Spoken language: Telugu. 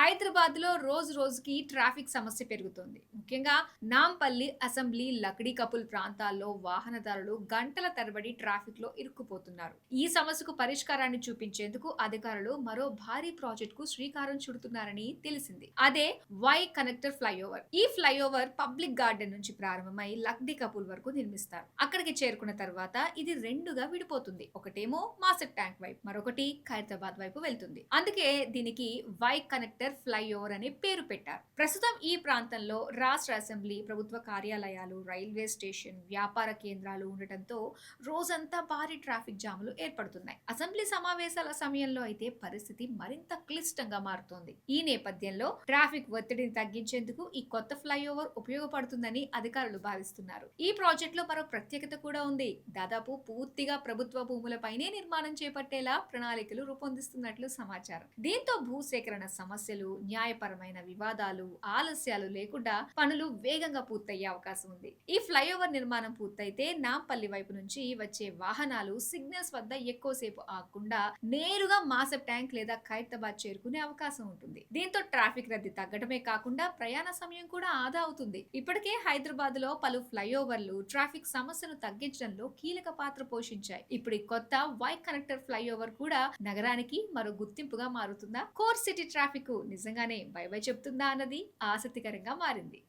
హైదరాబాద్ లో రోజు రోజుకి ట్రాఫిక్ సమస్య పెరుగుతోంది. ముఖ్యంగా నాంపల్లి, అసెంబ్లీ, లక్డీ కపుల్ ప్రాంతాల్లో వాహనదారులు గంటల తరబడి ట్రాఫిక్ లో ఇరుక్కుపోతున్నారు. ఈ సమస్యకు పరిష్కారాన్ని చూపించేందుకు అధికారులు మరో భారీ ప్రాజెక్ట్ కు శ్రీకారం చుడుతున్నారని తెలిసింది. అదే వై కనెక్టర్ ఫ్లైఓవర్. ఈ ఫ్లైఓవర్ పబ్లిక్ గార్డెన్ నుంచి ప్రారంభమై లక్డీ కపుల్ వరకు నిర్మిస్తారు. అక్కడికి చేరుకున్న తర్వాత ఇది రెండుగా విడిపోతుంది. ఒకటేమో మాసెట్ ట్యాంక్ వైపు, మరొకటి ఖైరతాబాద్ వైపు వెళ్తుంది. అందుకే దీనికి వై కనెక్టర్ ఫ్లైఓవర్ అనే పేరు పెట్టారు. ప్రస్తుతం ఈ ప్రాంతంలో రాష్ట్ర అసెంబ్లీ, ప్రభుత్వ కార్యాలయాలు, రైల్వే స్టేషన్, వ్యాపార కేంద్రాలు ఉండటంతో రోజంతా భారీ ట్రాఫిక్ జాములు ఏర్పడుతున్నాయి. అసెంబ్లీ సమావేశాల సమయంలో అయితే పరిస్థితి మరింత క్లిష్టంగా మారుతోంది. ఈ నేపథ్యంలో ట్రాఫిక్ ఒత్తిడిని తగ్గించేందుకు ఈ కొత్త ఫ్లైఓవర్ ఉపయోగపడుతుందని అధికారులు భావిస్తున్నారు. ఈ ప్రాజెక్ట్ లో మరో ప్రత్యేకత కూడా ఉంది. దాదాపు పూర్తిగా ప్రభుత్వ భూములపైనే నిర్మాణం చేపట్టేలా ప్రణాళికలు రూపొందిస్తున్నట్లు సమాచారం. దీంతో భూసేకరణ సమస్యలు, న్యాయపరమైన వివాదాలు, ఆలస్యాలు లేకుండా పనులు వేగంగా పూర్తయ్యే అవకాశం ఉంది. ఈ ఫ్లైఓవర్ నిర్మాణం పూర్తయితే నాంపల్లి వైపు నుంచి వచ్చే వాహనాలు సిగ్నల్స్ వద్ద ఎక్కువసేపు ఆగకుండా నేరుగా మాసప్ ట్యాంక్ లేదా ఖైరతాబాద్ చేరుకునే అవకాశం ఉంటుంది. దీంతో ట్రాఫిక్ రద్దీ తగ్గడమే కాకుండా ప్రయాణ సమయం కూడా ఆదా అవుతుంది. ఇప్పటికే హైదరాబాద్ లో పలు ఫ్లైఓవర్లు ట్రాఫిక్ సమస్యను తగ్గించడంలో కీలక పాత్ర పోషించాయి. ఇప్పుడు ఈ కొత్త వై కనెక్టర్ ఫ్లైఓవర్ కూడా నగరానికి మరో గుర్తింపుగా మారుతుందా? కోర్ సిటీ ట్రాఫిక్ నిజంగానే బై బై చెప్తుందా అన్నది ఆసక్తికరంగా మారింది.